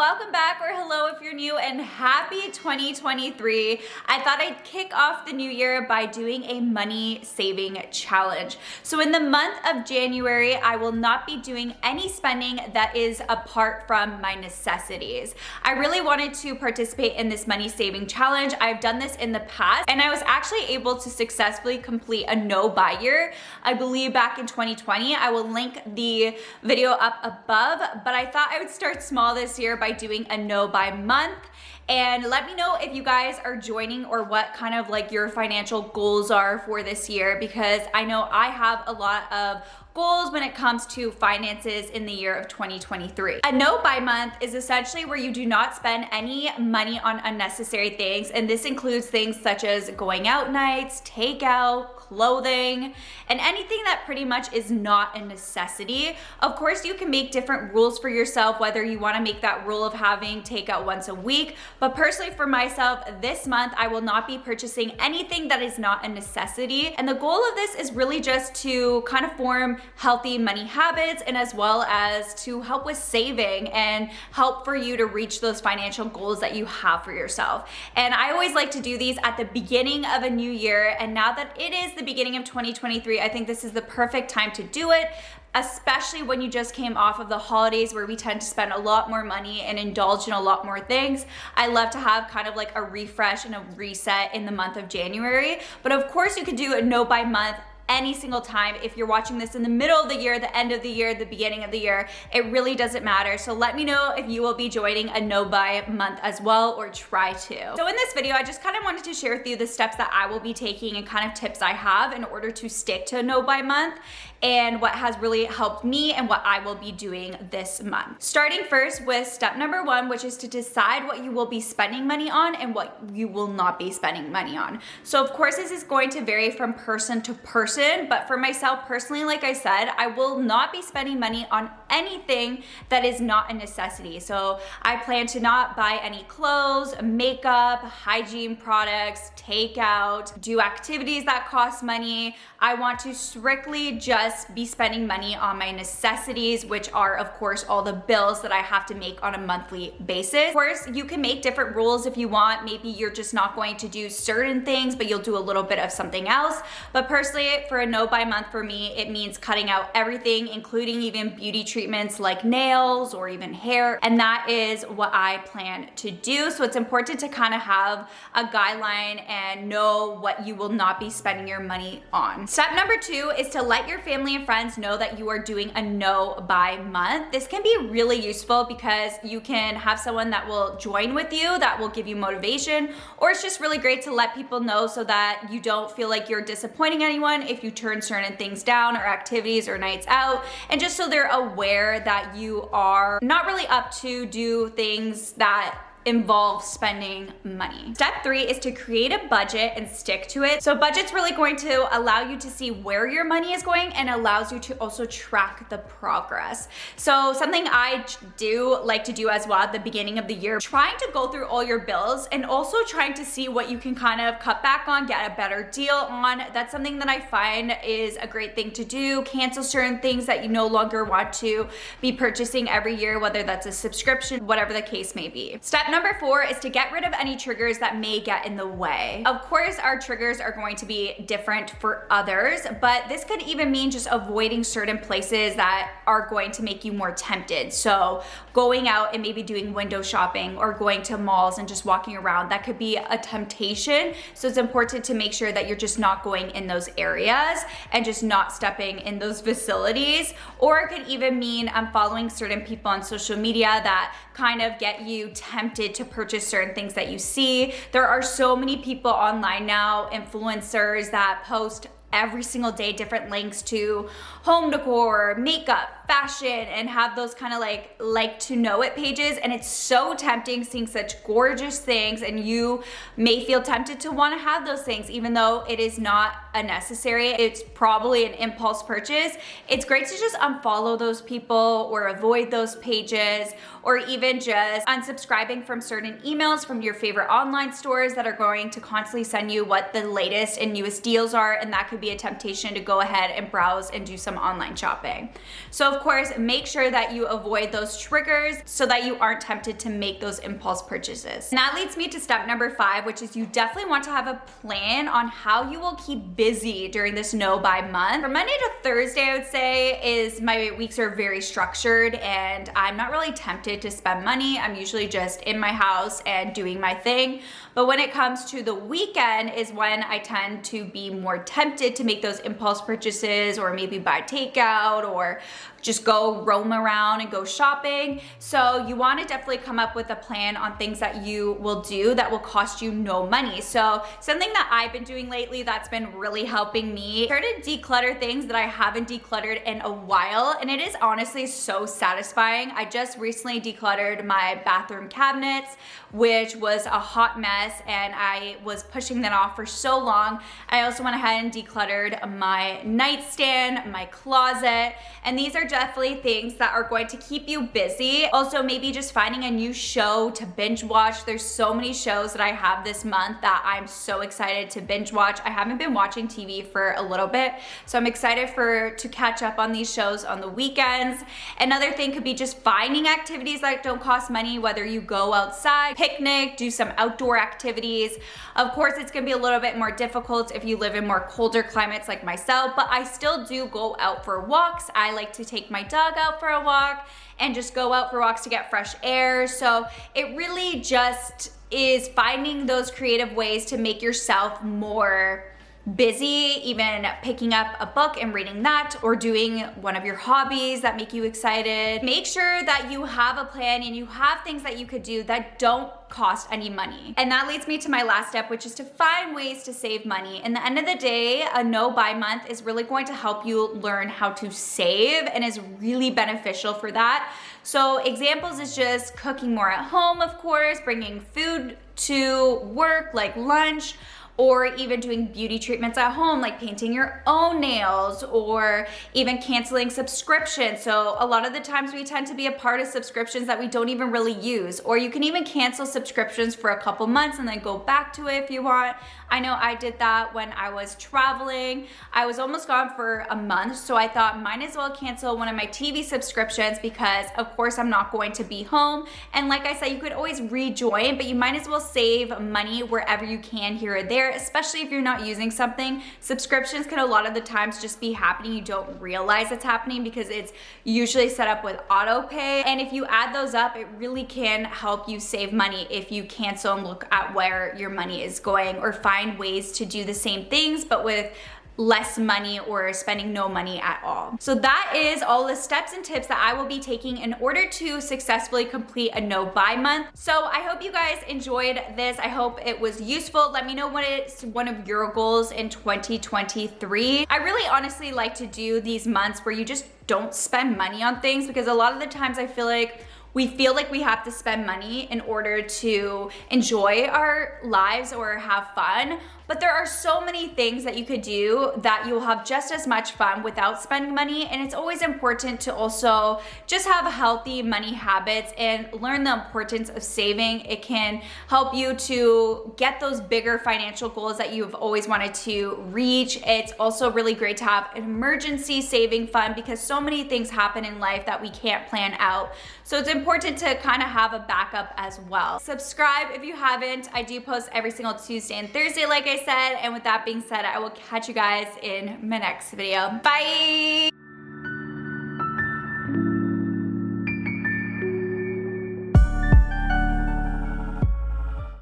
welcome back, or hello if you're new, and happy 2023. I thought I'd kick off the new year by doing a money saving challenge. So in the month of January, I will not be doing any spending that is apart from my necessities. I really wanted to participate in this money saving challenge. I've done this in the past, and I was actually able to successfully complete a no-buy year, I believe back in 2020. I will link the video up above, but I thought I would start small this year by doing a no-buy month. And let me know if you guys are joining or what kind of like your financial goals are for this year, because I know I have a lot of goals when it comes to finances in the year of 2023. A no-buy month is essentially where you do not spend any money on unnecessary things, and this includes things such as going out nights, takeout, clothing, and anything that pretty much is not a necessity. Of course, you can make different rules for yourself, whether you want to make that rule of having takeout once a week, but personally for myself, this month I will not be purchasing anything that is not a necessity. And the goal of this is really just to kind of form healthy money habits, and as well as to help with saving and help for you to reach those financial goals that you have for yourself. And I always like to do these at the beginning of a new year, and now that it is the beginning of 2023, I think this is the perfect time to do it, especially when you just came off of the holidays where we tend to spend a lot more money and indulge in a lot more things. I love to have kind of like a refresh and a reset in the month of January. But of course you could do a no buy month any single time. If you're watching this in the middle of the year, the end of the year, the beginning of the year, it really doesn't matter. So let me know if you will be joining a no buy month as well, or try to. So in this video, I just kind of wanted to share with you the steps that I will be taking and kind of tips I have in order to stick to a no buy month, and what has really helped me and what I will be doing this month. Starting first with step number one, which is to decide what you will be spending money on and what you will not be spending money on. So of course, this is going to vary from person to person, but for myself personally, like I said, I will not be spending money on anything that is not a necessity. So I plan to not buy any clothes, makeup, hygiene products, takeout, do activities that cost money. I want to strictly just be spending money on my necessities, which are of course all the bills that I have to make on a monthly basis. Of course, you can make different rules if you want. Maybe you're just not going to do certain things, but you'll do a little bit of something else. But personally, for a no buy month for me, it means cutting out everything, including even beauty treatments like nails or even hair. And that is what I plan to do. So it's important to kind of have a guideline and know what you will not be spending your money on. Step number two is to let your family and friends know that you are doing a no buy month. This can be really useful because you can have someone that will join with you, that will give you motivation, or it's just really great to let people know so that you don't feel like you're disappointing anyone if you turn certain things down, or activities or nights out, and just so they're aware that you are not really up to do things that involve spending money. Step three is to create a budget and stick to it. So budget's really going to allow you to see where your money is going, and allows you to also track the progress. So something I do like to do as well at the beginning of the year, trying to go through all your bills and also trying to see what you can kind of cut back on, get a better deal on. That's something that I find is a great thing to do. Cancel certain things that you no longer want to be purchasing every year, whether that's a subscription, whatever the case may be. Step number four is to get rid of any triggers that may get in the way. Of course, our triggers are going to be different for others, but this could even mean just avoiding certain places that are going to make you more tempted. So going out and maybe doing window shopping, or going to malls and just walking around, that could be a temptation. So it's important to make sure that you're just not going in those areas and just not stepping in those facilities. Or it could even mean following certain people on social media that kind of get you tempted to purchase certain things that you see. There are so many people online now, influencers, that post every single day different links to home decor, makeup, fashion, and have those kind of like to know it pages. And it's so tempting seeing such gorgeous things, and you may feel tempted to want to have those things even though it is not a necessary. It's probably an impulse purchase. It's great to just unfollow those people or avoid those pages, or even just unsubscribing from certain emails from your favorite online stores that are going to constantly send you what the latest and newest deals are. And that could could be a temptation to go ahead and browse and do some online shopping. So of course, make sure that you avoid those triggers so that you aren't tempted to make those impulse purchases. And that leads me to step number 5, which is you definitely want to have a plan on how you will keep busy during this no buy month. From Monday to Thursday, I would say, is my weeks are very structured and I'm not really tempted to spend money. I'm usually just in my house and doing my thing. But when it comes to the weekend is when I tend to be more tempted to make those impulse purchases, or maybe buy takeout, or just go roam around and go shopping. So you want to definitely come up with a plan on things that you will do that will cost you no money. So something that I've been doing lately that's been really helping me, started to declutter things that I haven't decluttered in a while, and it is honestly so satisfying. I just recently decluttered my bathroom cabinets, which was a hot mess, and I was pushing that off for so long. I also went ahead and decluttered my nightstand, my closet, and these are definitely things that are going to keep you busy. Also, maybe just finding a new show to binge watch. There's so many shows that I have this month that I'm so excited to binge watch. I haven't been watching TV for a little bit, so I'm excited to catch up on these shows on the weekends. Another thing could be just finding activities that don't cost money, whether you go outside, picnic, do some outdoor activities. Of course, it's gonna be a little bit more difficult if you live in more colder climates like myself, but I still do go out for walks. I like to take my dog out for a walk and just go out for walks to get fresh air. So it really just is finding those creative ways to make yourself more busy, even picking up a book and reading that, or doing one of your hobbies that make you excited. Make sure that you have a plan and you have things that you could do that don't cost any money. And that leads me to my last step, which is to find ways to save money. In the end of the day, a no buy month is really going to help you learn how to save and is really beneficial for that. So examples is just cooking more at home, of course, bringing food to work like lunch, or even doing beauty treatments at home, like painting your own nails, or even canceling subscriptions. So a lot of the times we tend to be a part of subscriptions that we don't even really use, or you can even cancel subscriptions for a couple months and then go back to it if you want. I know I did that when I was traveling. I was almost gone for a month, so I thought might as well cancel one of my TV subscriptions because of course I'm not going to be home. And like I said, you could always rejoin, but you might as well save money wherever you can here or there, especially if you're not using something. Subscriptions can a lot of the times just be happening. You don't realize it's happening because it's usually set up with auto pay. And if you add those up, it really can help you save money if you cancel and look at where your money is going, or find ways to do the same things but with less money or spending no money at all. So that is all the steps and tips that I will be taking in order to successfully complete a no buy month. So I hope you guys enjoyed this. I hope it was useful. Let me know what is one of your goals in 2023. I really honestly like to do these months where you just don't spend money on things, because a lot of the times I feel like we have to spend money in order to enjoy our lives or have fun. But there are so many things that you could do that you'll have just as much fun without spending money. And it's always important to also just have healthy money habits and learn the importance of saving. It can help you to get those bigger financial goals that you've always wanted to reach. It's also really great to have an emergency saving fund because so many things happen in life that we can't plan out. So it's important to kind of have a backup as well. Subscribe if you haven't. I do post every single Tuesday and Thursday, like I said. And with that being said, I will catch you guys in my next video. Bye.